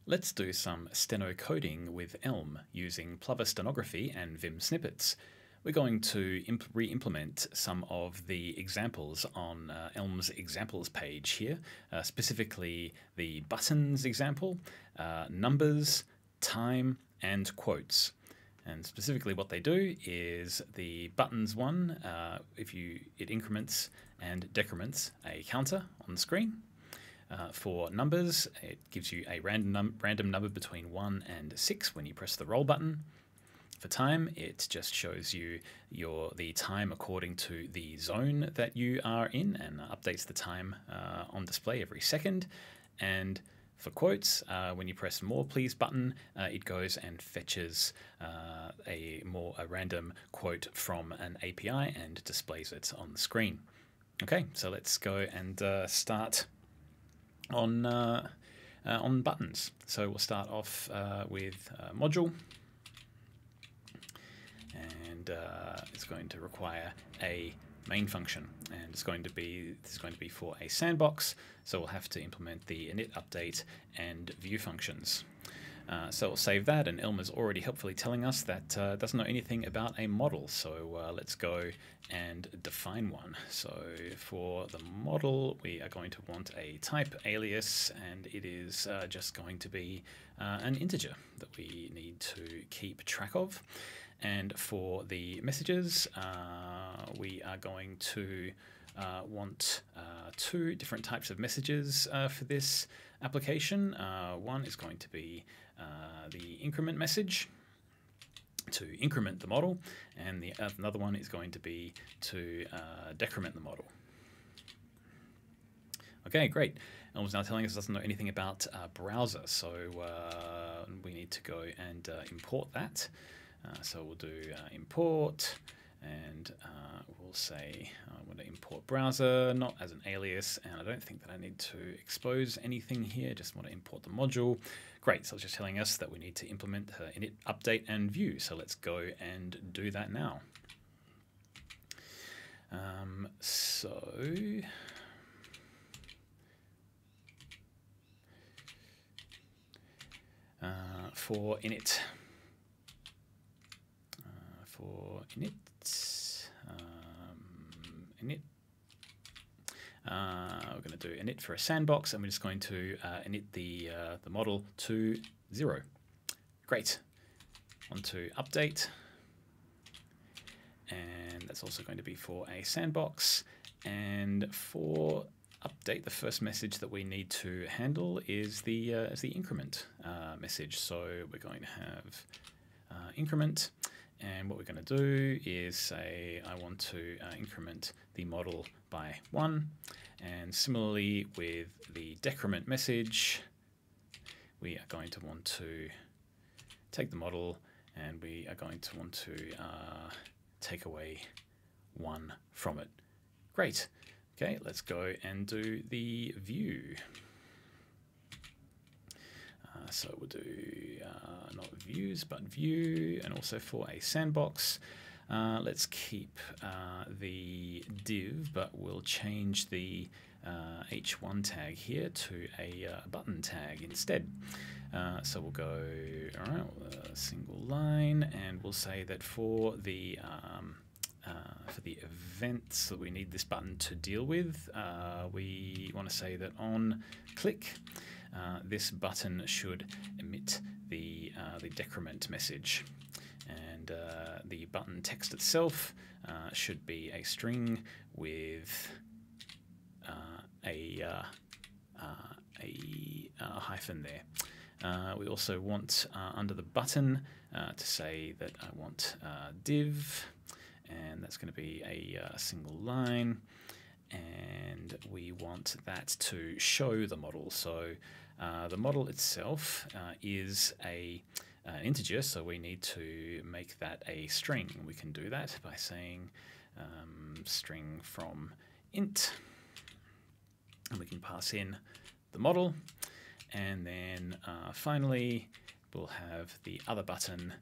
Let's do some steno coding with Elm using Plover stenography and Vim snippets. We're going to re-implement some of the examples on Elm's examples page here, specifically the buttons example, numbers, time, and quotes. And specifically what they do is the buttons one, it increments and decrements a counter on the screen. For numbers, it gives you a random number between 1 and 6 when you press the roll button. For time, it just shows you the time according to the zone that you are in and updates the time on display every second. And for quotes, when you press More Please button, it goes and fetches a random quote from an API and displays it on the screen. Okay, so let's go and start on buttons. So we'll start off with module, and it's going to require a main function, and this is going to be for a sandbox. So we'll have to implement the init, update, and view functions. So we'll save that, and Elm is already helpfully telling us that doesn't know anything about a model. So let's go and define one. So for the model, we are going to want a type alias, and it is just going to be an integer that we need to keep track of. And for the messages, we are going to want two different types of messages for this application. One is going to be the increment message to increment the model, and another one is going to be to decrement the model. Okay, great. Elm's now telling us it doesn't know anything about browser, so we need to go and import that. So we'll do import, and we'll say I want to import browser, not as an alias, and I don't think that I need to expose anything here, just want to import the module. Great, so it's just telling us that we need to implement init, update, and view. So let's go and do that now. For init, we're going to do init for a sandbox, and we're just going to init the model to 0. Great. On to update, and that's also going to be for a sandbox. And for update, the first message that we need to handle is the increment message. So we're going to have increment. And what we're going to do is say I want to increment the model by 1. And similarly with the decrement message, we are going to want to take the model, and we are going to want to take away 1 from it. Great. Okay, let's go and do the view. So we'll do not views, but view, and also for a sandbox, let's keep the div, but we'll change the h1 tag here to a button tag instead. So we'll go, all right, single line, and we'll say that for the events that we need this button to deal with, we want to say that on click, this button should emit the decrement message, and the button text itself should be a string with a hyphen there. We also want under the button to say that I want div, and that's going to be a single line, and we want that to show the model. So the model itself is an integer, so we need to make that a string. We can do that by saying string from int, and we can pass in the model, and then finally we'll have the other button,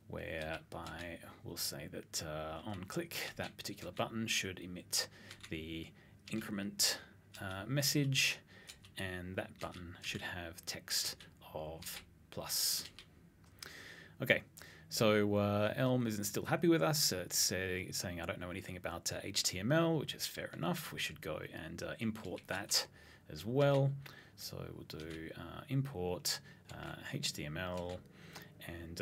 whereby we'll say that on click, that particular button should emit the increment message, and that button should have text of plus. Okay, so Elm isn't still happy with us. It's saying I don't know anything about HTML, which is fair enough. We should go and import that as well. So we'll do import HTML, and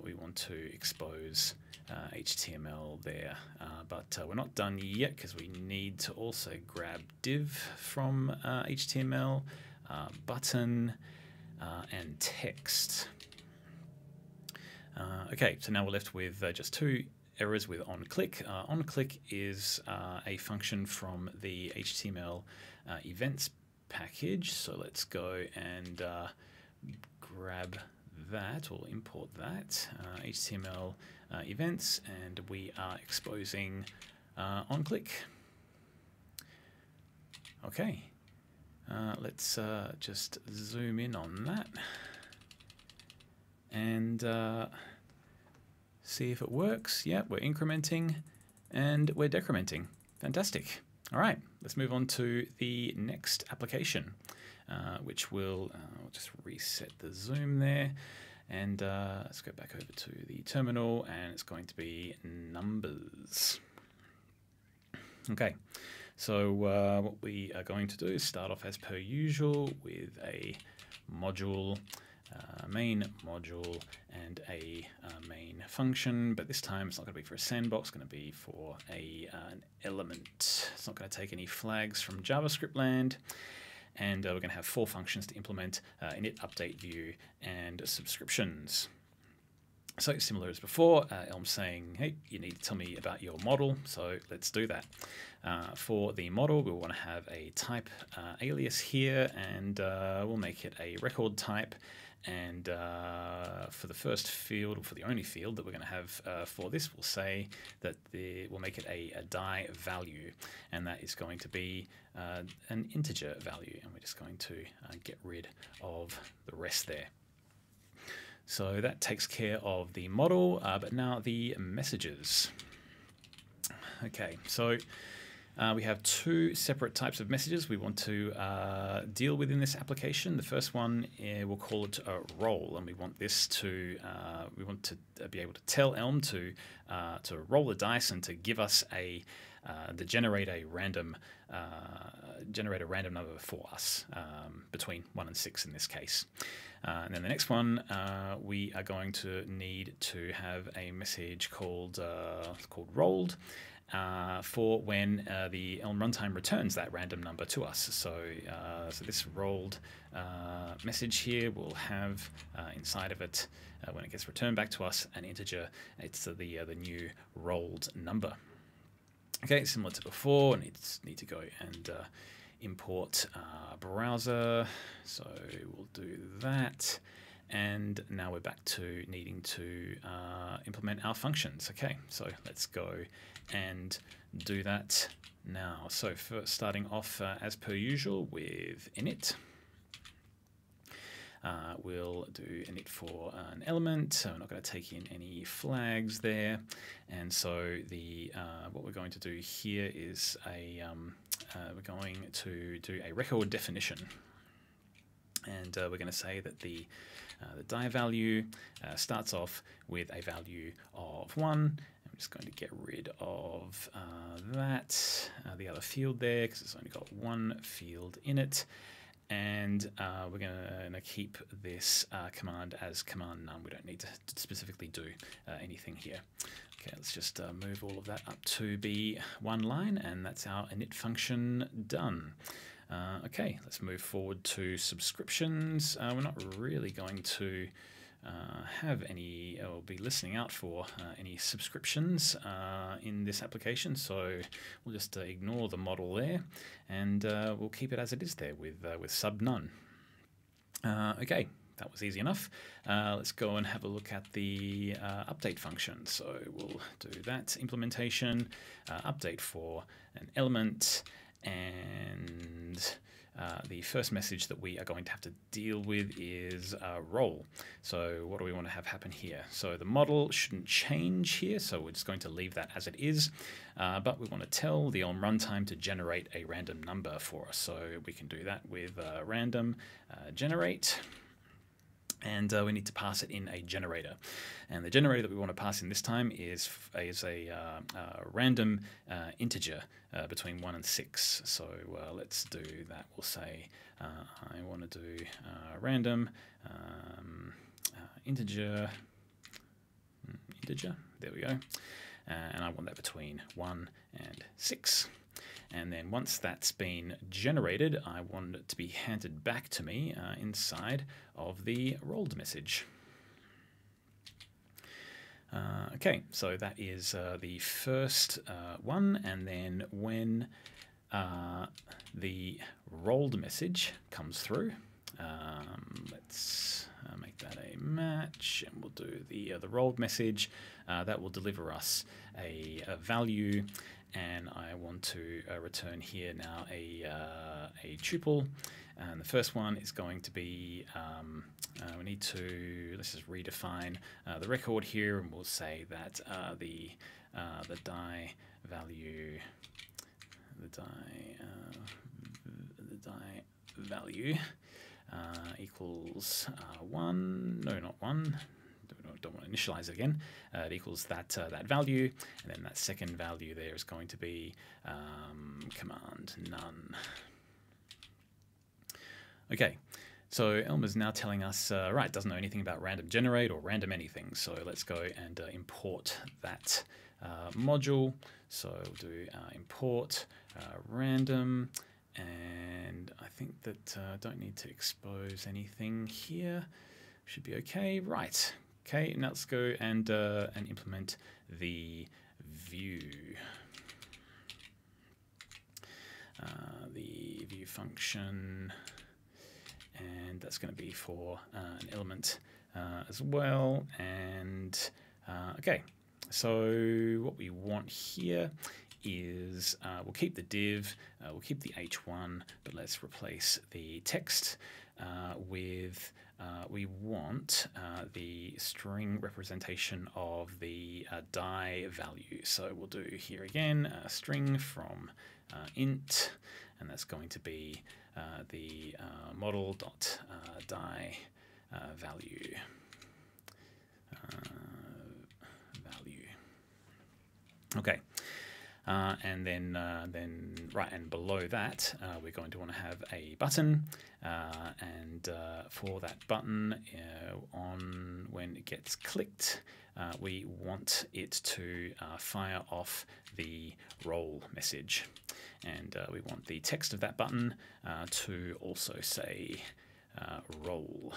we want to expose HTML there, but we're not done yet because we need to also grab div from HTML, button, and text. Okay, so now we're left with just two errors with onClick. OnClick is a function from the HTML events package, so let's go and grab that or import that HTML events, and we are exposing onClick. Okay, let's just zoom in on that and see if it works. Yeah, we're incrementing and we're decrementing. Fantastic. All right, let's move on to the next application, which will we'll just reset the zoom there, and let's go back over to the terminal, and it's going to be numbers. Okay, so what we are going to do is start off as per usual with a module, main module, and a main function, but this time it's not going to be for a sandbox, it's going to be for an element. It's not going to take any flags from JavaScript land, and we're going to have 4 functions to implement: init, update, view, and subscriptions. So similar as before, Elm's saying, hey, you need to tell me about your model, so let's do that. For the model, we'll want to have a type alias here, and we'll make it a record type. And for the first field, or for the only field that we're going to have for this, we'll say that we'll make it a die value, and that is going to be an integer value, and we're just going to get rid of the rest there. So that takes care of the model, but now the messages. Okay, so we have 2 separate types of messages we want to deal with in this application. The first one, we'll call it a roll, and we want this to be able to tell Elm to roll the dice and to give us to generate a random number for us, between 1 and 6 in this case. And then the next one, we are going to need to have a message called rolled, for when the Elm runtime returns that random number to us. So this rolled message here will have inside of it, when it gets returned back to us, an integer. It's the new rolled number. Okay, similar to before, need to go and import browser. So we'll do that. And now we're back to needing to implement our functions. Okay, so let's go and do that now. So first, starting off as per usual with init. We'll do init for an element, so we're not going to take in any flags there. And so what we're going to do here is we're going to do a record definition. And we're going to say that the die value starts off with a value of 1. I'm just going to get rid of the other field there, because it's only got 1 field in it. And we're going to keep this command as command none. We don't need to specifically do anything here. Okay, let's just move all of that up to be 1 line, and that's our init function done. Okay, let's move forward to subscriptions. We're not really going to have any, or be listening out for any subscriptions in this application, so we'll just ignore the model there, and we'll keep it as it is there with sub none. Okay, that was easy enough. Let's go and have a look at the update function. So we'll do that implementation, update for an element, and the first message that we are going to have to deal with is roll. So what do we want to have happen here? So the model shouldn't change here, so we're just going to leave that as it is. But we want to tell the Elm runtime to generate a random number for us. So we can do that with random generate. and we need to pass it in a generator. And the generator that we want to pass in this time is a random integer between 1 and 6. So let's do that. We'll say I want to do random integer, there we go, and I want that between 1 and 6. And then once that's been generated, I want it to be handed back to me inside of the rolled message. Okay, so that is the first one, and then when the rolled message comes through, let's make that a match, and we'll do the rolled message. That will deliver us a value, and I want to return here now a tuple. And the first one is going to be, we need to, let's just redefine the record here, and we'll say that the die value, equals 1, no, not 1, don't want to initialize it again. It equals that value, and then that second value there is going to be command none. Okay, so Elm is now telling us, right, doesn't know anything about random generate or random anything. So let's go and import that module. So we'll do import random, and I think that don't need to expose anything here. Should be okay, right? Okay, now let's go and implement the view. The view function, and that's going to be for an element as well. And okay, so what we want here is we'll keep the div, we'll keep the h1, but let's replace the text with we want the string representation of the die value. So we'll do here again a string from int, and that's going to be the model.die value. Okay. And then right, and below that, we're going to want to have a button, and for that button, on when it gets clicked, we want it to fire off the roll message, and we want the text of that button to also say roll.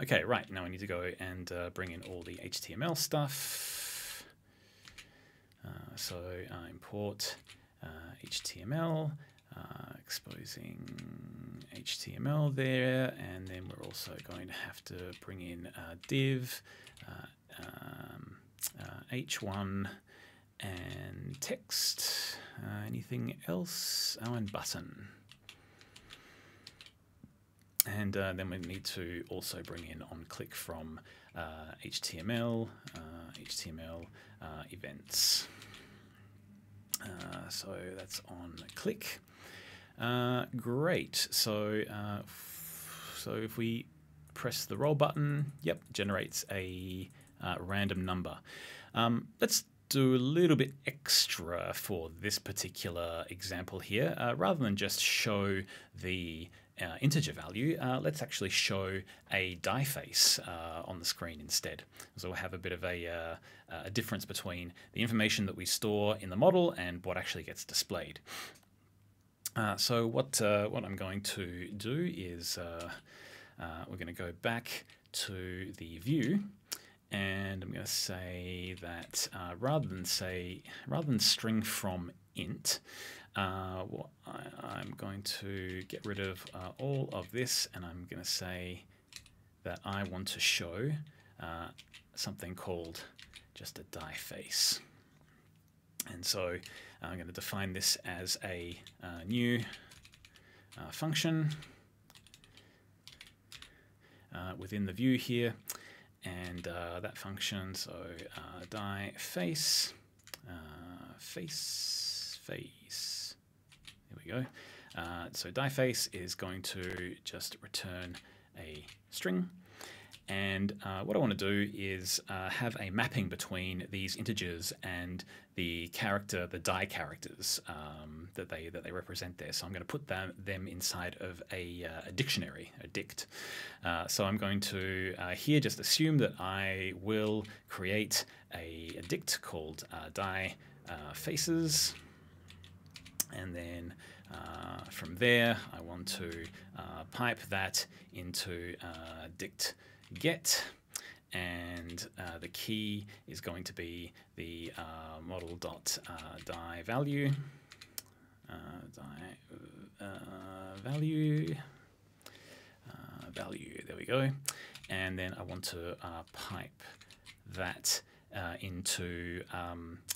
Okay, right, now we need to go and bring in all the HTML stuff. So import HTML, exposing HTML there, and then we're also going to have to bring in div, h1, and text. Anything else? Oh, and button. And then we need to also bring in onClick from HTML, HTML events. So that's on click. Great. So so if we press the roll button, yep, generates a random number. Let's do a little bit extra for this particular example here. Rather than just show the integer value, let's actually show a die face on the screen instead. So we'll have a bit of a difference between the information that we store in the model and what actually gets displayed. So what I'm going to do is we're going to go back to the view, and I'm going to say that rather than string from int, I'm going to get rid of all of this, and I'm going to say that I want to show something called just a die face. And so I'm going to define this as a new function within the view here, and that function, so die face, face, there we go. So dieface is going to just return a string. And what I want to do is have a mapping between these integers and the character, the die characters that they represent there. So I'm going to put them inside of a dictionary, a dict. So I'm going to here just assume that I will create a dict called die faces, and then from there I want to pipe that into dict get, and the key is going to be the model.die value, value, there we go. And then I want to pipe that into,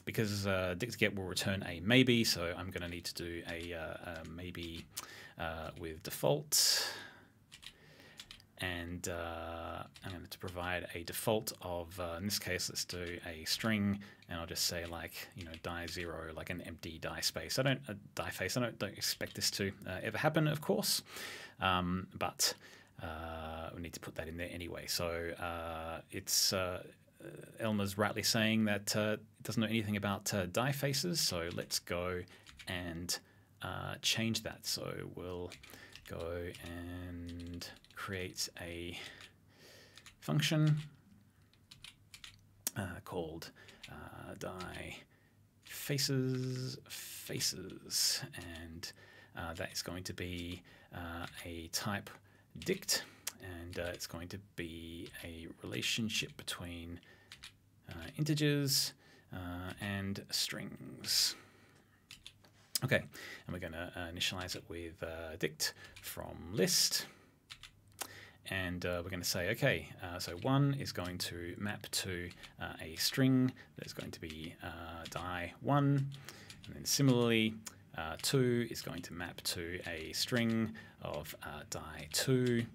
because dict get will return a maybe, so I'm going to need to do a maybe with default. And I'm going to provide a default of, in this case, let's do a string, and I'll just say like, you know, die 0, like an empty die space. Die face. I don't expect this to ever happen, of course, but we need to put that in there anyway. So it's Elmer's rightly saying that it doesn't know anything about die faces. So let's go and change that. So we'll go and create a function called die faces, and that is going to be a type dict, and it's going to be a relationship between integers and strings. Okay, and we're going to initialize it with dict from list, and we're going to say, okay, so 1 is going to map to a string that's going to be die 1, and then similarly 2 is going to map to a string of die 2,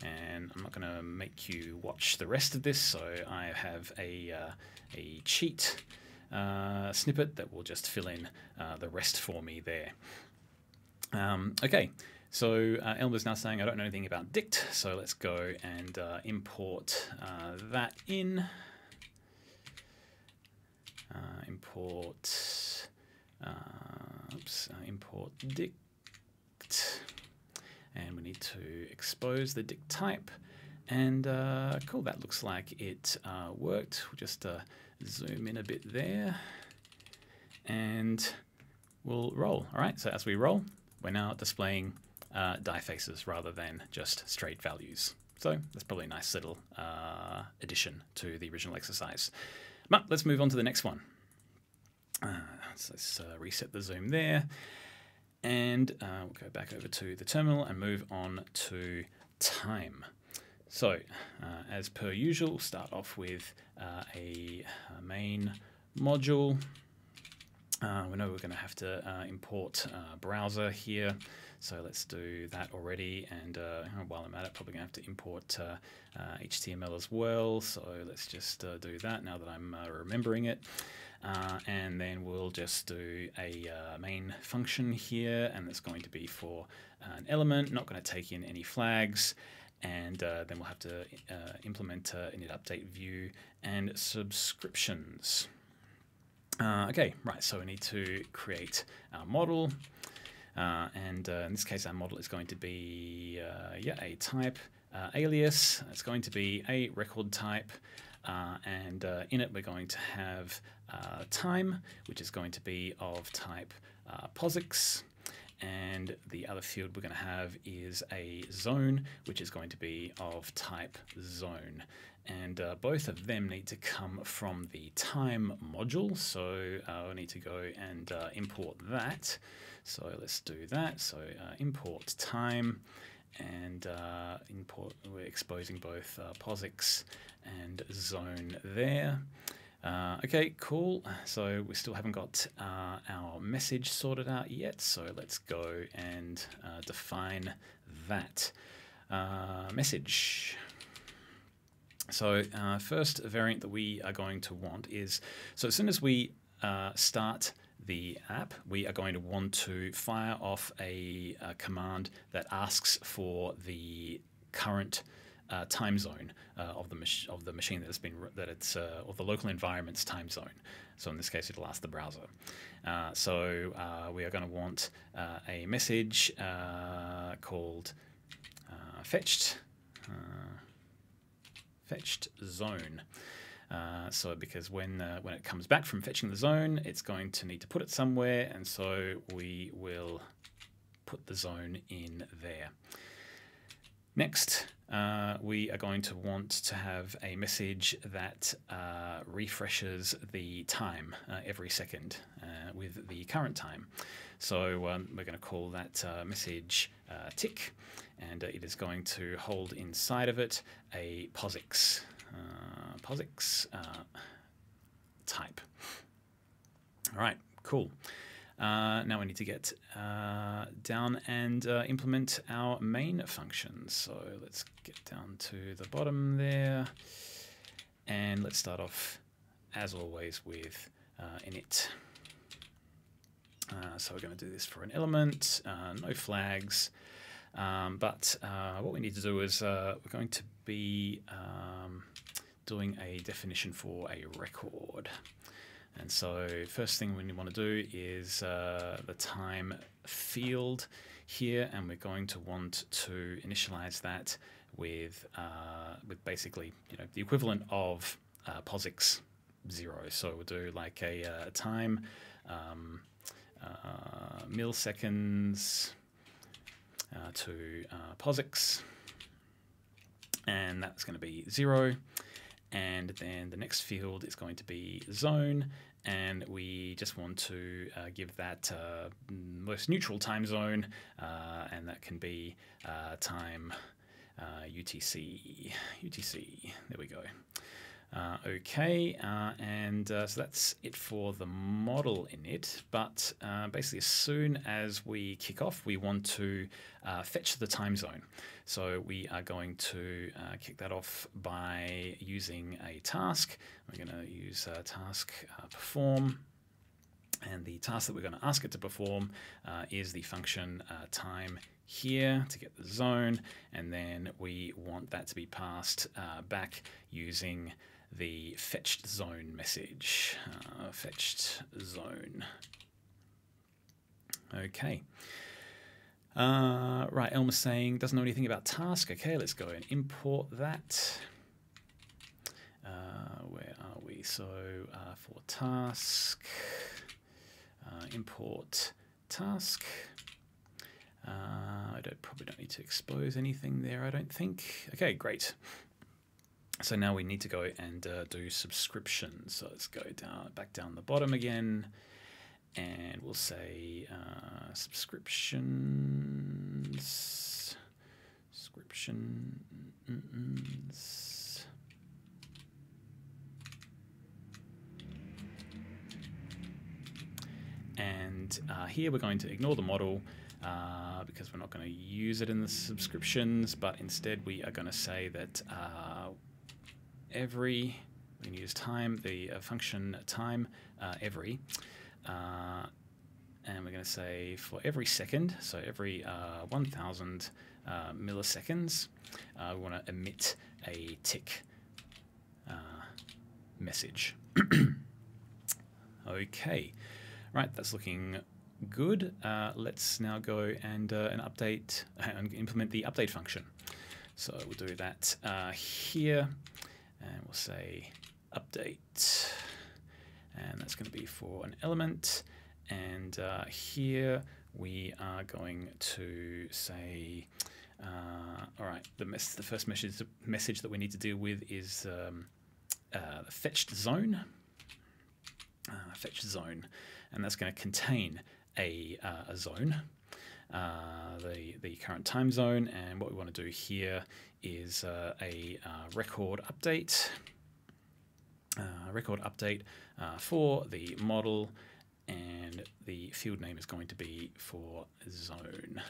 and I'm not going to make you watch the rest of this, so I have a cheat snippet that will just fill in the rest for me there. Okay, so Elmer's now saying I don't know anything about dict, so let's go and import that in. Import dict, and we need to expose the dict type, and cool, that looks like it worked. We'll just zoom in a bit there, and we'll roll. All right, so as we roll, we're now displaying die faces rather than just straight values. So that's probably a nice little addition to the original exercise. But let's move on to the next one. So let's reset the zoom there, and we'll go back over to the terminal and move on to time. So as per usual, we'll start off with a main module. We know we're going to have to import browser here, so let's do that already. And while I'm at it, probably going to have to import HTML as well. So let's just do that now that I'm remembering it. And then we'll just do a main function here, and it's going to be for an element, not going to take in any flags. And then we'll have to implement init update view and subscriptions. Okay, right, so we need to create our model, and in this case our model is going to be a type alias. It's going to be a record type, and in it we're going to have time, which is going to be of type POSIX, and the other field we're going to have is a zone, which is going to be of type zone. And both of them need to come from the time module, so we need to go and import that. So let's do that. So import time, and we're exposing both POSIX and zone there. Okay, cool. So we still haven't got our message sorted out yet, so let's go and define that message. So first variant that we are going to want is, so as soon as we start the app, we are going to want to fire off a command that asks for the current time zone of the machine that it's or the local environment's time zone. So in this case, it'll ask the browser. We are going to want a message called fetched zone. Because when it comes back from fetching the zone, it's going to need to put it somewhere, and so we will put the zone in there. Next, we are going to want to have a message that refreshes the time every second with the current time. So we're going to call that message tick, and it is going to hold inside of it a POSIX type. All right, cool. Now we need to get down and implement our main functions. So let's get down to the bottom there, and let's start off, as always, with init. So we're going to do this for an element, no flags, but what we need to do is we're going to be doing a definition for a record. And so first thing we want to do is the time field here, and we're going to want to initialize that with basically the equivalent of POSIX 0. So we'll do like a time milliseconds to POSIX, and that's going to be 0. And then the next field is going to be zone, and we just want to give that most neutral time zone, and that can be time UTC. There we go. Okay, so that's it for the model init, but basically as soon as we kick off, we want to fetch the time zone. So we are going to kick that off by using a task. We're going to use task perform, and the task that we're going to ask it to perform is the function time here to get the zone, and then we want that to be passed back using the fetched zone message. Fetched zone. Okay. Right, Elm is saying doesn't know anything about task. Okay, let's go and import that. Where are we? So for task, import task. Probably don't need to expose anything there, I don't think. Okay, great. So now we need to go and do subscriptions. So let's go back down the bottom again, and we'll say subscriptions. And here we're going to ignore the model because we're not going to use it in the subscriptions, but instead we are going to say that we can use time, the function time every, and we're going to say for every second, so every 1,000 milliseconds, we want to emit a tick message. Okay, right, that's looking good. Let's now go and update and implement the update function. So we'll do that here. And we'll say update, and that's going to be for an element. And here we are going to say, all right, the first message that we need to deal with is the fetched zone. And that's going to contain a zone, the current time zone, and what we want to do here is a record update. For the model, and the field name is going to be for zone.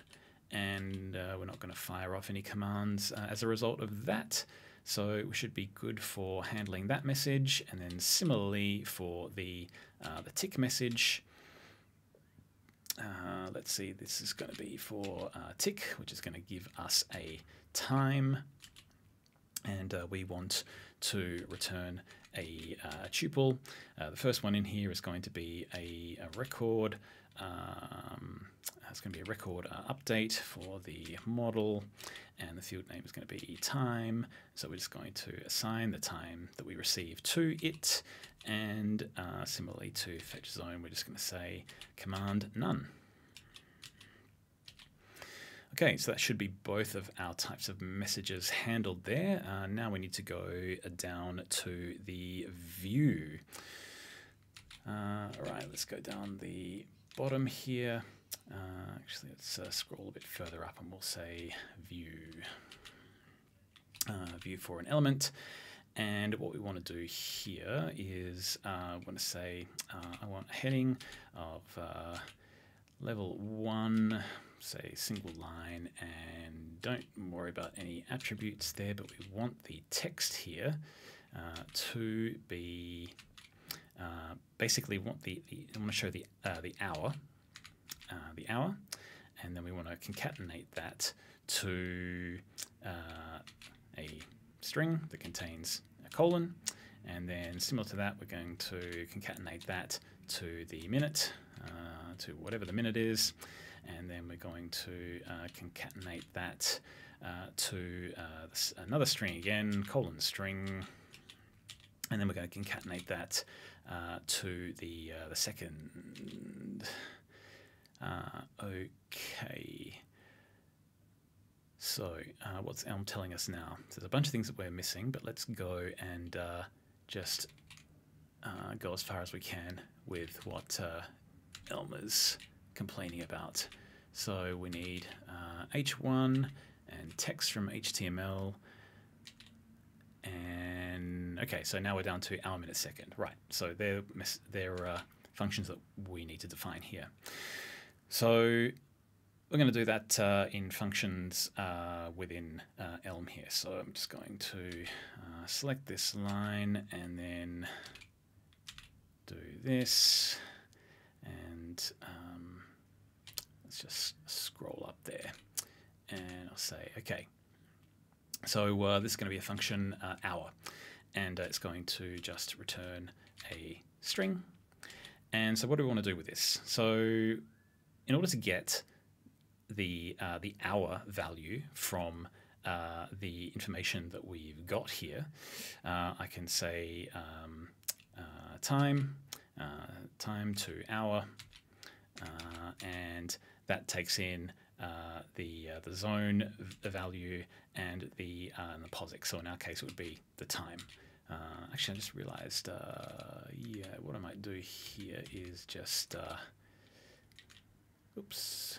And we're not going to fire off any commands as a result of that. So we should be good for handling that message, and then similarly for the tick message. let's see, this is going to be for tick, which is going to give us a time, and we want to return a tuple. The first one in here is going to be a record. It's going to be a record update for the model, and the field name is going to be time. So we're just going to assign the time that we receive to it, and similarly to fetch zone, we're just going to say command none. Okay, so that should be both of our types of messages handled there. Now we need to go down to the view. All right, let's go down the bottom here. Actually, let's scroll a bit further up and we'll say view. View for an element. And what we want to do here is I want to say I want a heading of level 1, say single line, and don't worry about any attributes there, but we want the text here to be basically want I want to show the hour, and then we want to concatenate that to a string that contains a colon, and then similar to that, we're going to concatenate that to the minute, to whatever the minute is, and then we're going to concatenate that to another string again, colon string, and then we're going to concatenate that to the second. Okay. So what's Elm telling us now? So there's a bunch of things that we're missing, but let's go and just go as far as we can with what Elm is complaining about. So we need h1 and text from HTML. And okay, so now we're down to hour, minute, second. Right, so they're functions that we need to define here. So we're going to do that in functions within Elm here. So I'm just going to select this line and then do this, and let's just scroll up there, and I'll say okay. So this is going to be a function hour, and it's going to just return a string. And so what do we want to do with this? So in order to get the hour value from the information that we've got here, I can say time to hour, and that takes in the zone value and the POSIX. So in our case, it would be the time. Actually, I just realized, yeah, what I might do here is just, oops,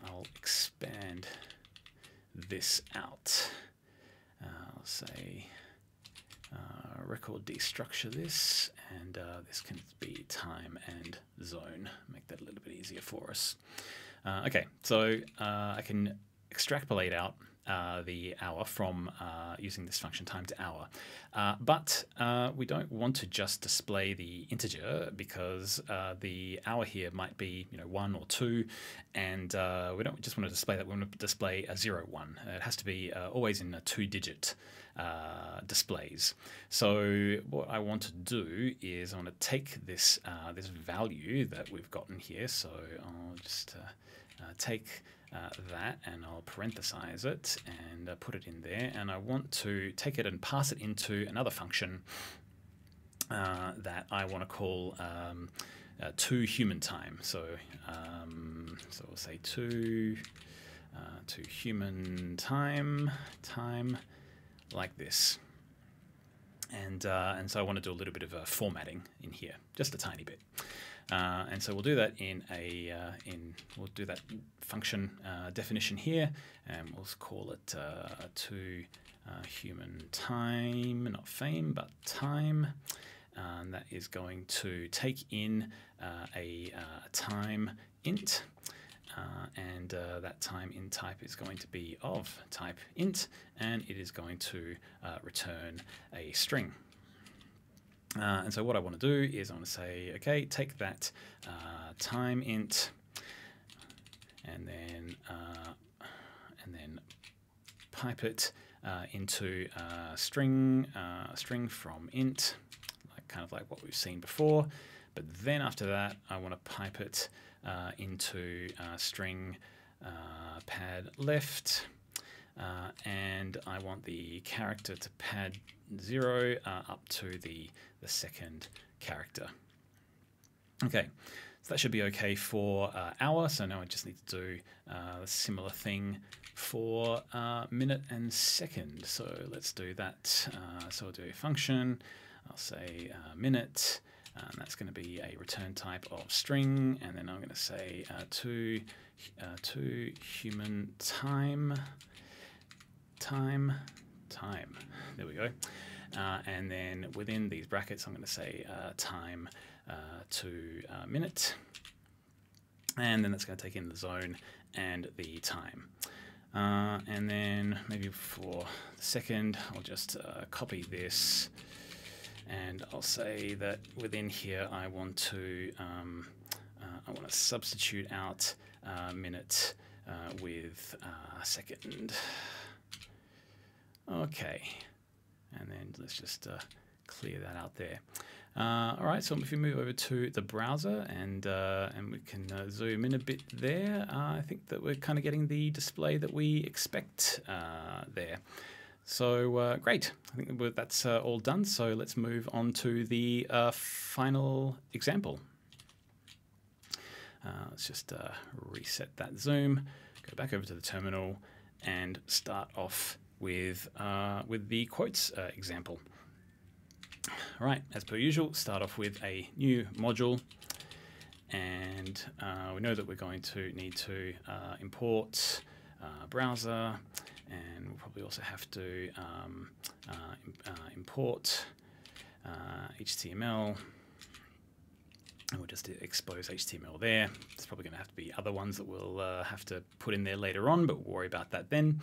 I'll expand this out. I'll say record destructure this, and this can be time and zone. Make that a little bit easier for us. Okay, so I can extrapolate out the hour from using this function time to hour, but we don't want to just display the integer, because the hour here might be 1 or 2, and we don't just want to display that. We want to display a 0, 1. It has to be always in a 2-digit displays. So what I want to do is I want to take this this value that we've gotten here. So I'll just take that, and I'll parenthesize it and put it in there, and I want to take it and pass it into another function that I want to call to human time. So so we'll say to human time like this, and so I want to do a little bit of formatting in here, just a tiny bit. And so we'll do that in a we'll do that function definition here, and we'll call it to human time, not fame, but time. And that is going to take in a time int, and that time int type is going to be of type int, and it is going to return a string. And so what I want to do is I want to say, okay, take that time int, and then pipe it into string from int, kind of like what we've seen before. But then after that, I want to pipe it into string pad left, and I want the character to pad 0 up to the second character. Okay, so that should be okay for hour. So now I just need to do a similar thing for minute and second. So let's do that. So I'll do a function. I'll say minute. That's going to be a return type of string, and then I'm going to say to human time. There we go. And then within these brackets, I'm going to say time to minute, and then that's going to take in the zone and the time. And then maybe for the second, I'll just copy this, and I'll say that within here I want to substitute out minute with second. Okay, and then let's just clear that out there. All right, so if we move over to the browser and we can zoom in a bit there, I think that we're kind of getting the display that we expect there. So great, I think that's all done. So let's move on to the final example. Let's just reset that zoom, go back over to the terminal, and start off with the quotes example. All right, as per usual, start off with a new module, and we know that we're going to need to import browser, and we'll probably also have to import HTML, and we'll just expose HTML there. There's probably going to have to be other ones that we'll have to put in there later on, but we'll worry about that then.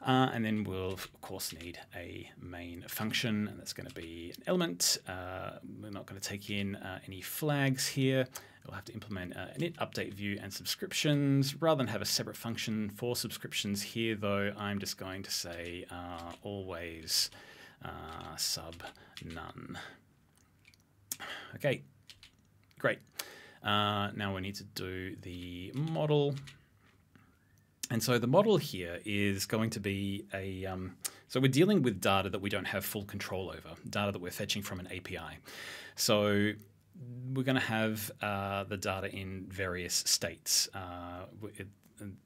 And then we'll, of course, need a main function, and that's going to be an element. We're not going to take in any flags here. We'll have to implement init, update, view, and subscriptions. Rather than have a separate function for subscriptions here, though, I'm just going to say always sub none. Okay, great. Now we need to do the model. And so the model here is going to be a, so we're dealing with data that we don't have full control over, data that we're fetching from an API. So we're going to have the data in various states.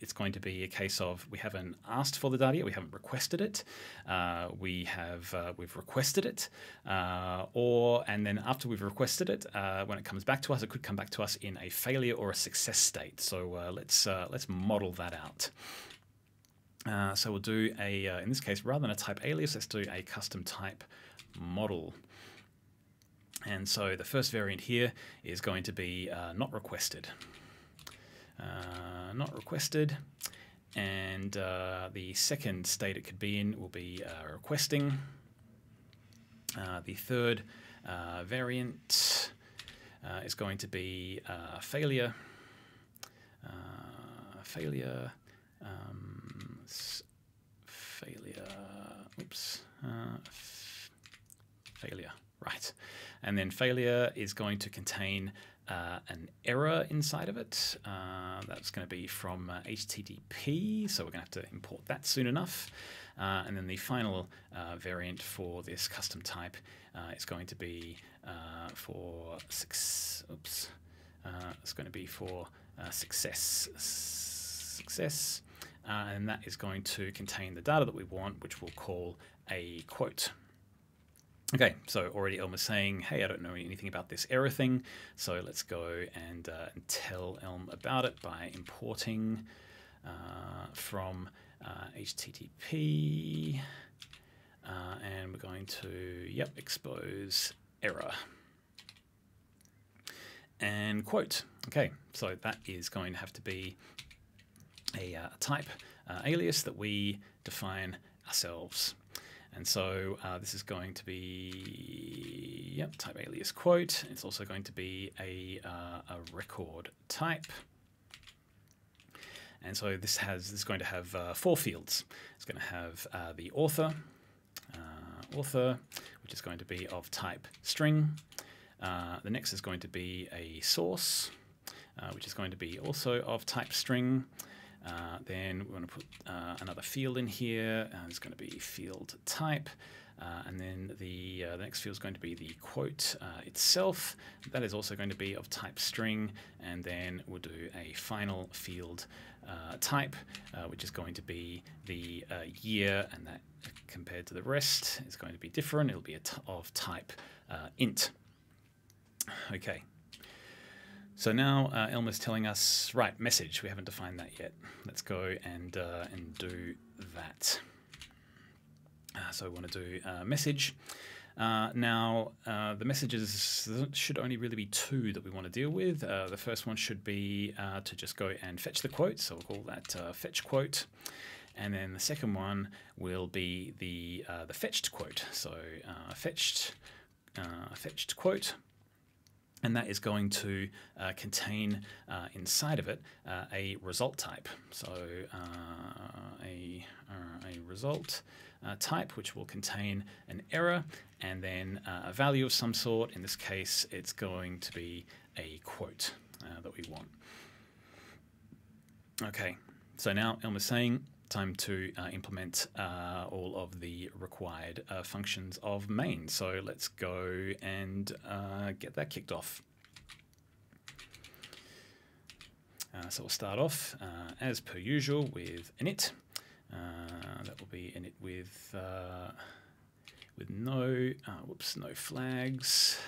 It's going to be a case of we haven't asked for the data yet, we haven't requested it, we've requested it, and then after we've requested it, when it comes back to us, it could come back to us in a failure or a success state. So let's model that out. So we'll do a in this case, rather than a type alias, let's do a custom type model. And so the first variant here is going to be not requested. Not requested, and the second state it could be in will be requesting. The third variant is going to be failure. Failure. Failure. Right, and then failure is going to contain an error inside of it. That's going to be from HTTP, so we're going to have to import that soon enough. And then the final variant for this custom type is going to be for success. It's going to be for success, and that is going to contain the data that we want, which we'll call a quote. Okay, so already Elm is saying, hey, I don't know anything about this error thing, so let's go and tell Elm about it by importing from HTTP, and we're going to, expose error. And quote. Okay, so that is going to have to be a type alias that we define ourselves. And so this is going to be, yep, type alias quote. It's also going to be a record type. And so this is going to have 4 fields. It's going to have the author, which is going to be of type string. The next is going to be a source, which is going to be also of type string. Then we want to put another field in here. It's going to be field type. And then the next field is going to be the quote itself. That is also going to be of type string. And then we'll do a final field type, which is going to be the year, and that compared to the rest is going to be different. It'll be of type int. Okay. So now Elm is telling us, right, message. We haven't defined that yet. Let's go and do that. So we want to do message. Now, the messages should only really be 2 that we want to deal with. The first one should be to just go and fetch the quote. So we'll call that fetch quote. And then the second one will be the fetched quote. So fetched quote. And that is going to contain inside of it a result type. So a result type, which will contain an error and then a value of some sort. In this case, it's going to be a quote that we want. Okay, so now Elm is saying time to implement all of the required functions of main. So let's go and get that kicked off. So we'll start off as per usual with init. That will be init with no no flags.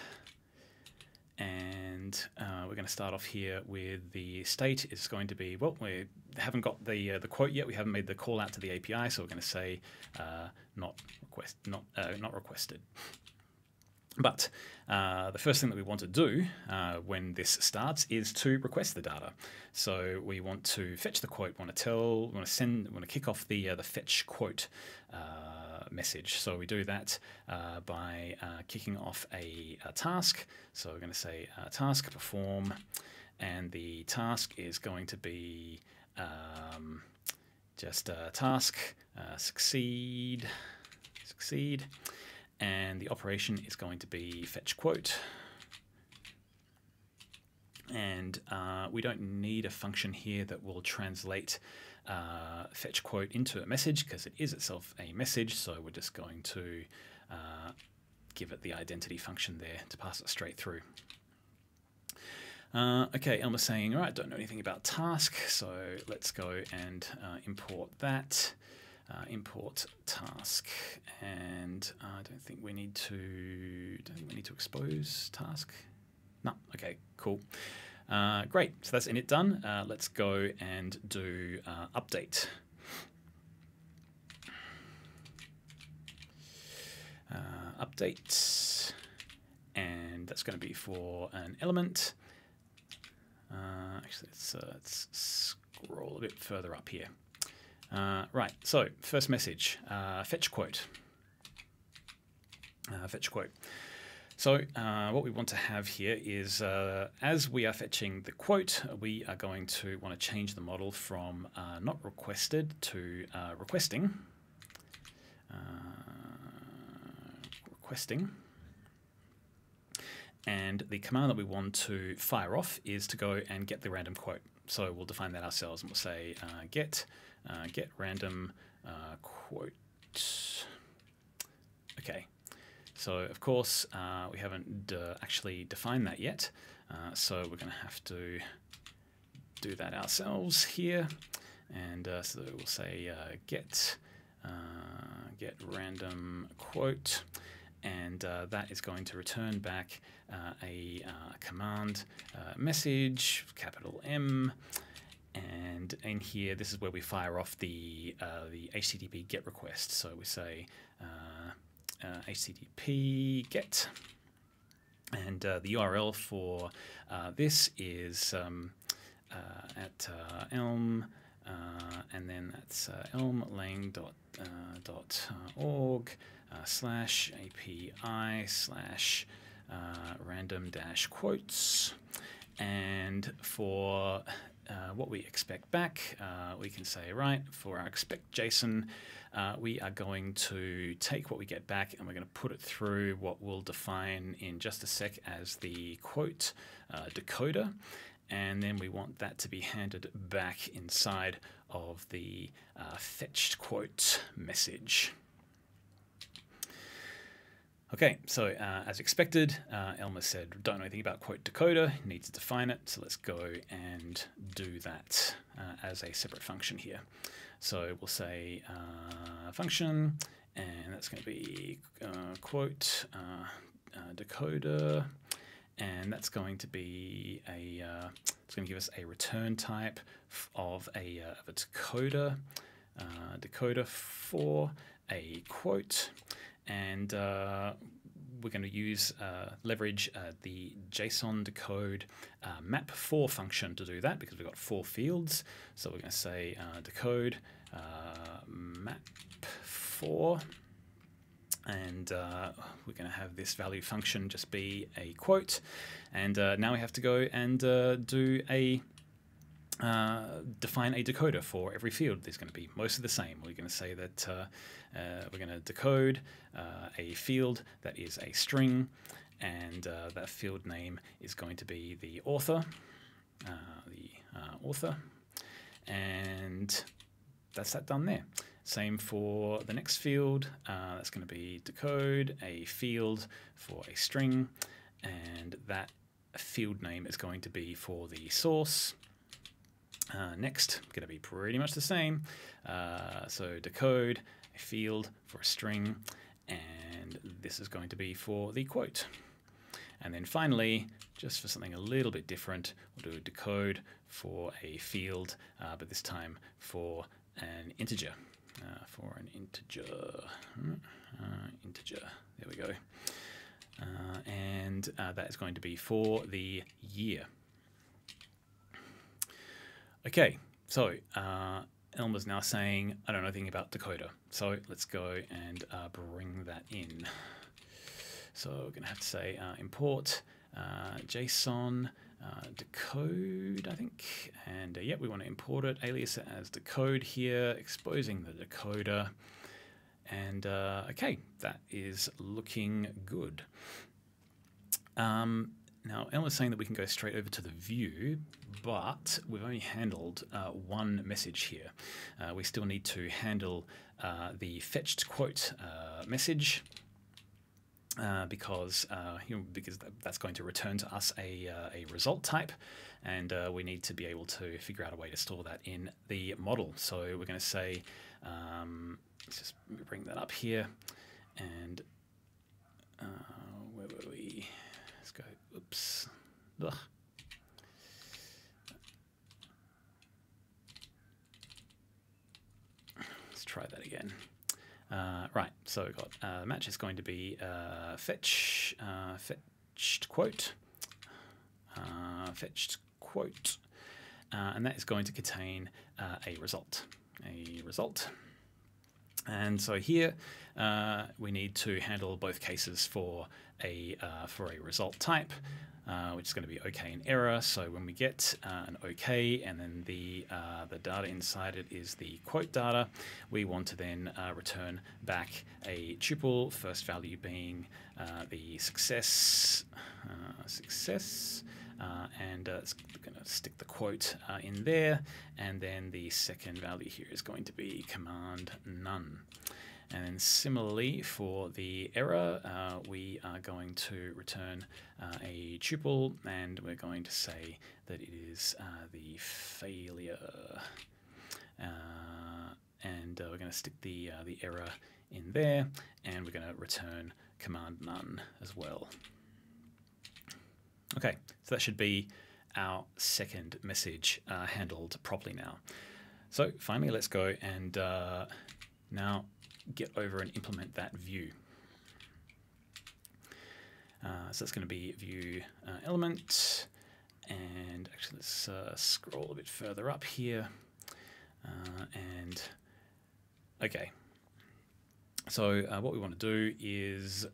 And we're going to start off here with the state is going to be, well, we haven't got the quote yet. We haven't made the call out to the API, so we're going to say not requested. But the first thing that we want to do when this starts is to request the data. So we want to fetch the quote. Want to kick off the fetch quote message. So we do that by kicking off a task. So we're going to say task perform, and the task is going to be just task succeed, and the operation is going to be fetch quote. And we don't need a function here that will translate fetch quote into a message, because it is itself a message. So we're just going to give it the identity function there to pass it straight through. Okay, Elmer's saying, all right, don't know anything about task, so let's go and import that. Import task, and I don't think we need to expose task. No, okay, cool. Great, so that's init done. Let's go and do update. Update, and that's going to be for an element. Actually, let's scroll a bit further up here. Right, so first message, fetch quote. Fetch quote. So what we want to have here is, as we are fetching the quote, we are going to want to change the model from not requested to requesting. And the command that we want to fire off is to go and get the random quote. So we'll define that ourselves, and we'll say get random quote. Okay, so of course we haven't actually defined that yet, so we're going to have to do that ourselves here. And so we'll say get random quote, and that is going to return back a command message, capital M. And in here, this is where we fire off the HTTP GET request. So we say HTTP GET, and the URL for this is at Elm, and then that's elmlang.org /API random dash quotes, and for what we expect back, we can say, right, for our expect JSON, we are going to take what we get back and we're going to put it through what we'll define in just a sec as the quote decoder, and then we want that to be handed back inside of the fetched quote message. Okay, so as expected, Elmer said, don't know anything about quote decoder, need to define it, so let's go and do that as a separate function here. So we'll say function, and that's going to be quote decoder, and that's going to be a, it's going to give us a return type of a decoder, decoder for a quote. And we're going to use leverage the JSON decode map4 function to do that, because we've got 4 fields. So we're going to say decode map4, and we're going to have this value function just be a quote. And now we have to go and do a define a decoder for every field. There's going to be most of the same. We're going to say that we're going to decode a field that is a string, and that field name is going to be the author, and that's that done there. Same for the next field. That's going to be decode a field for a string, and that field name is going to be for the source. Next, going to be pretty much the same. So decode a field for a string, and this is going to be for the quote. And then finally, just for something a little bit different, we'll do a decode for a field, but this time for an integer. Integer. There we go. And that is going to be for the year. Okay, so Elmer's now saying, I don't know anything about decoder. So let's go and bring that in. So we're going to have to say import JSON decode, I think. And yeah, we want to import it, alias it as decode here, exposing the decoder. And okay, that is looking good. Now, Elmer's saying that we can go straight over to the view, but we've only handled one message here. We still need to handle the fetched quote message, because that's going to return to us a result type, and we need to be able to figure out a way to store that in the model. So we're going to say, let's just bring that up here, and where were we? Let's go, oops. Ugh. Let's try that again. Right, so we've got match is going to be fetched quote, and that is going to contain a result. And so here we need to handle both cases for a result type, which is going to be OK and error. So when we get an OK and then the data inside it is the quote data, we want to then return back a tuple, first value being the success, and it's going to stick the quote in there, and then the second value here is going to be command none. And then similarly for the error, we are going to return a tuple, and we're going to say that it is the failure, and we're going to stick the error in there, and we're going to return command none as well. Okay, so that should be our second message handled properly now. So finally, let's go and now get over and implement that view. So that's going to be view element, and actually let's scroll a bit further up here, and okay. So what we want to do is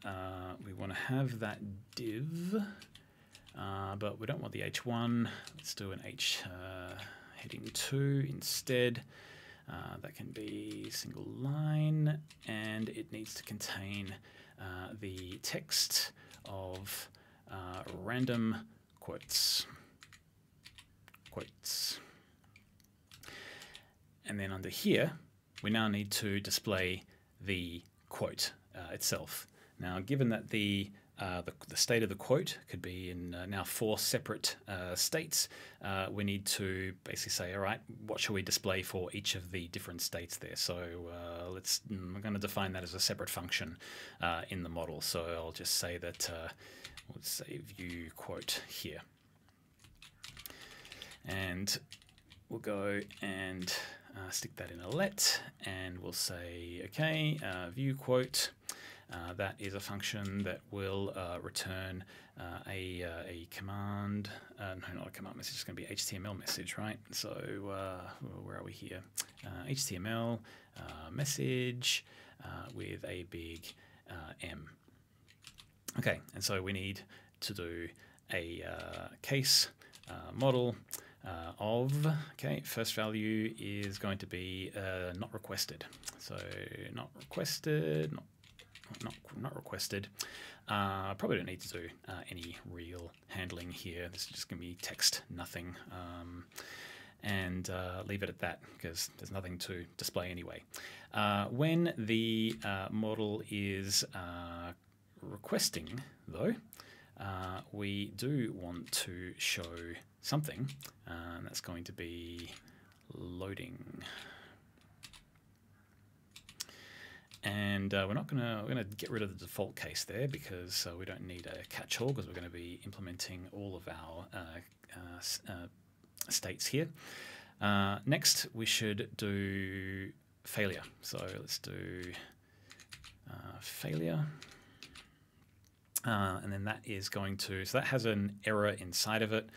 we want to have that div, but we don't want the h1. Let's do an h heading 2 instead. That can be single line, and it needs to contain the text of random quotes. And then under here, we now need to display the quote itself. Now, given that the state of the quote could be in now 4 separate states, we need to basically say, all right, what shall we display for each of the different states there? So we're going to define that as a separate function in the model. So I'll just say that, let's say view quote here. And we'll go and stick that in a let, and we'll say, okay, view quote. That is a function that will return a command, no, not a command message, it's going to be HTML message, right? So where are we here? HTML message with a big M. Okay, and so we need to do a case model of, okay, first value is going to be not requested. So not requested, not requested. Probably don't need to do any real handling here. This is just going to be text, nothing, and leave it at that because there's nothing to display anyway. When the model is requesting, though, we do want to show something, and that's going to be loading. And we're going to get rid of the default case there because we don't need a catch-all because we're going to be implementing all of our states here. Next, we should do failure. So let's do failure. And then that is going to, so that has an error inside of it.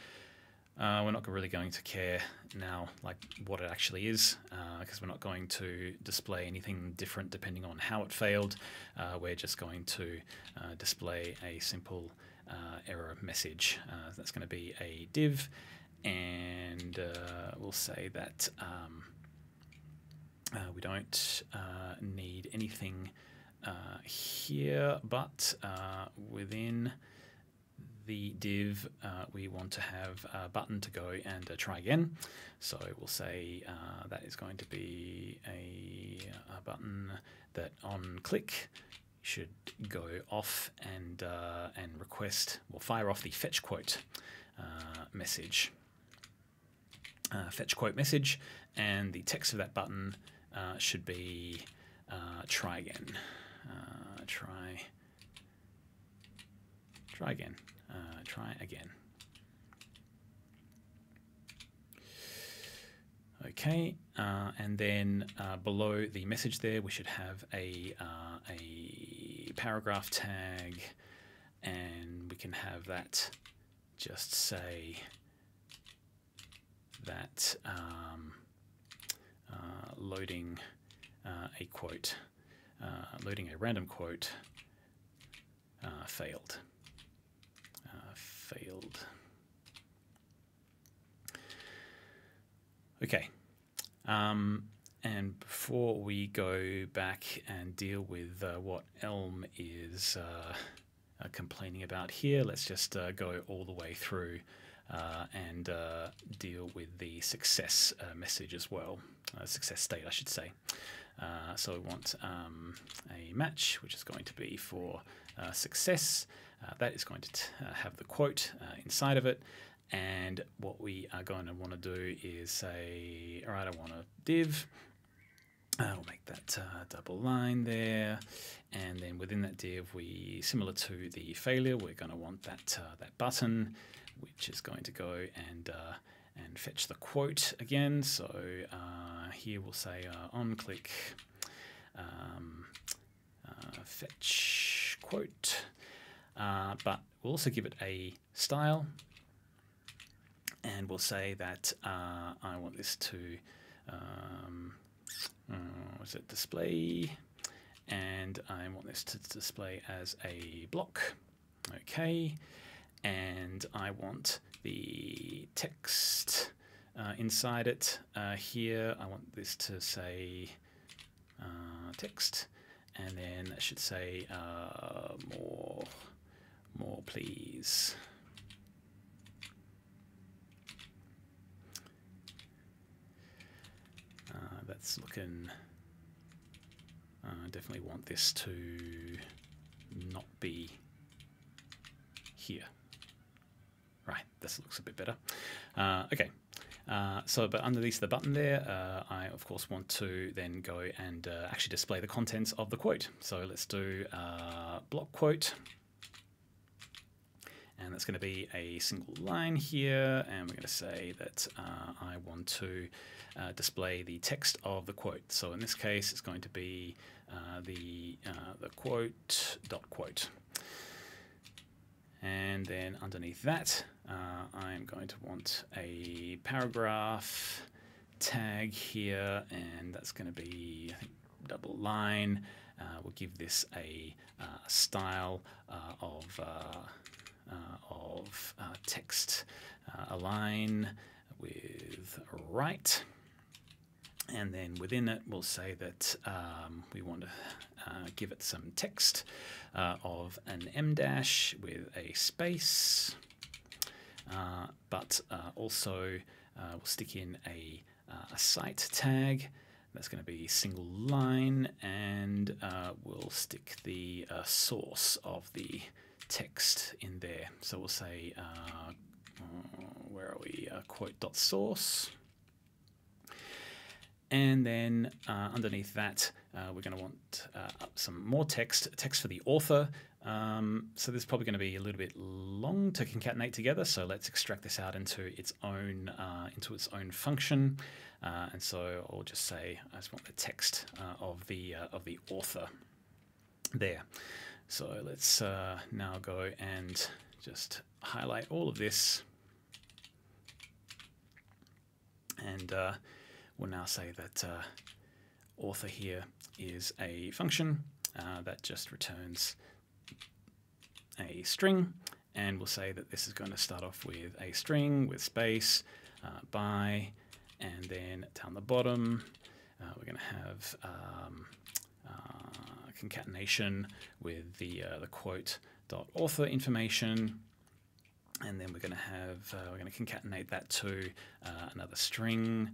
We're not really going to care now like what it actually is because we're not going to display anything different depending on how it failed. We're just going to display a simple error message. That's going to be a div, and we'll say that we don't need anything here, but within the div, we want to have a button to go and try again. So we'll say that is going to be a button that on click should go off and request, or fire off the fetch quote message. Fetch quote message, and the text of that button should be try again. Try again. Try again. Okay, and then below the message there, we should have a paragraph tag, and we can have that just say that loading a quote, loading a random quote failed. Failed. Okay, and before we go back and deal with what Elm is complaining about here, let's just go all the way through and deal with the success message as well, success state I should say. So we want a match, which is going to be for success. That is going to have the quote inside of it, and what we are going to want to do is say, all right, I want a div. We'll make that double line there, and then within that div, we, similar to the failure, we're going to want that that button, which is going to go and fetch the quote again. So here we'll say on click fetch quote, but we'll also give it a style, and we'll say that I want this to what's it, display and I want this to display as a block. Okay, and I want the text inside it. Here I want this to say text, and then that should say more please. That's looking, definitely want this to not be here. Right, this looks a bit better. Okay, but underneath the button there, I of course want to then go and actually display the contents of the quote. So let's do block quote. And that's going to be a single line here, and we're going to say that I want to display the text of the quote. So in this case, it's going to be the quote dot quote. And then underneath that, I'm going to want a paragraph tag here, and that's going to be, I think, double line. We'll give this a style of text align with right, and then within it we'll say that we want to give it some text of an M dash with a space, but also we'll stick in a cite tag. That's going to be single line, and we'll stick the source of the text in there. So we'll say, where are we? Quote.source. And then underneath that, we're going to want some more text for the author. So this is probably going to be a little bit long to concatenate together. So let's extract this out into its own function. And so I'll just say I just want the text of the author there. So let's now go and just highlight all of this, and we'll now say that author here is a function that just returns a string, and we'll say that this is going to start off with a string with space by, and then down the bottom we're going to have concatenation with the quote dot author information, and then we're going to have we're going to concatenate that to another string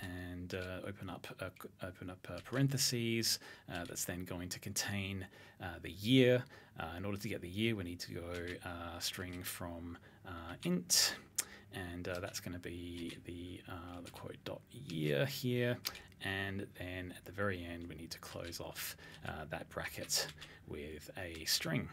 and open up parentheses that's then going to contain the year. In order to get the year, we need to go string from int, and that's going to be the quote dot year here, and then at the very end we need to close off that bracket with a string.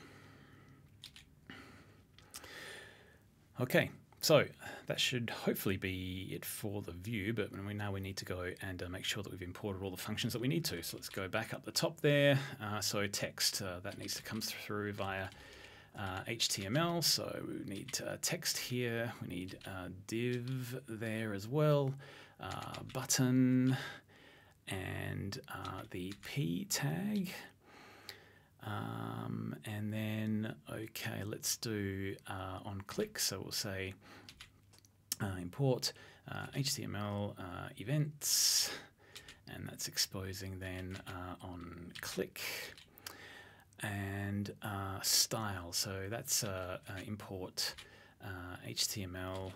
Okay, so that should hopefully be it for the view, but now we need to go and make sure that we've imported all the functions that we need to. So let's go back up the top there. So text, that needs to come through via HTML, so we need text here, we need div there as well, button, and the p tag, and then okay, let's do on click. So we'll say import HTML events, and that's exposing then on click, and style. So that's import HTML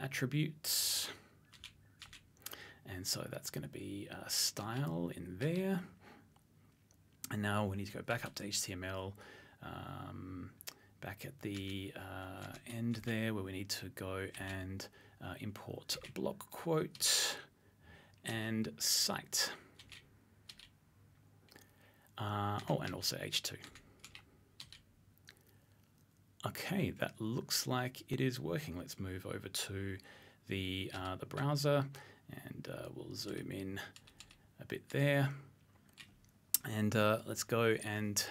attributes, and so that's going to be style in there. And now we need to go back up to HTML, back at the end there, where we need to go and import block quote and cite. Oh, and also H2. Okay, that looks like it is working. Let's move over to the browser, and we'll zoom in a bit there. And let's go and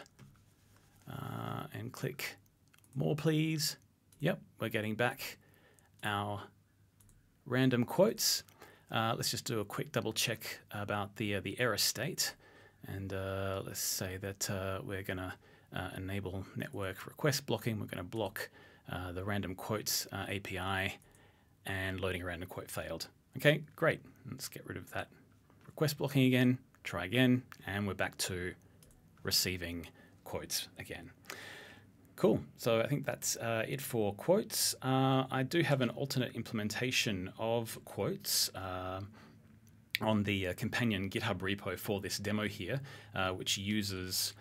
click more, please. Yep, we're getting back our random quotes. let's just do a quick double check about the error state. And let's say that we're going to enable network request blocking. We're going to block the random quotes API, and loading a random quote failed. Okay, great. Let's get rid of that request blocking again, try again, and we're back to receiving quotes again. Cool. So I think that's it for quotes. I do have an alternate implementation of quotes on the companion GitHub repo for this demo here, which uses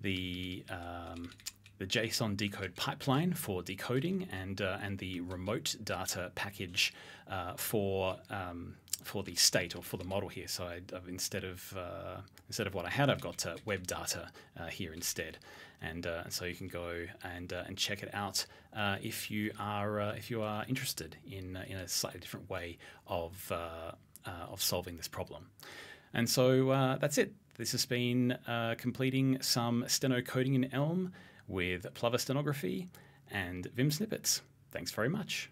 the JSON decode pipeline for decoding and the remote data package for the state, or for the model here. So I've instead of what I had, I've got web data here instead, and so you can go and check it out if you are interested in a slightly different way of solving this problem. And so that's it. This has been completing some Steno coding in Elm with Plover stenography and Vim snippets. Thanks very much.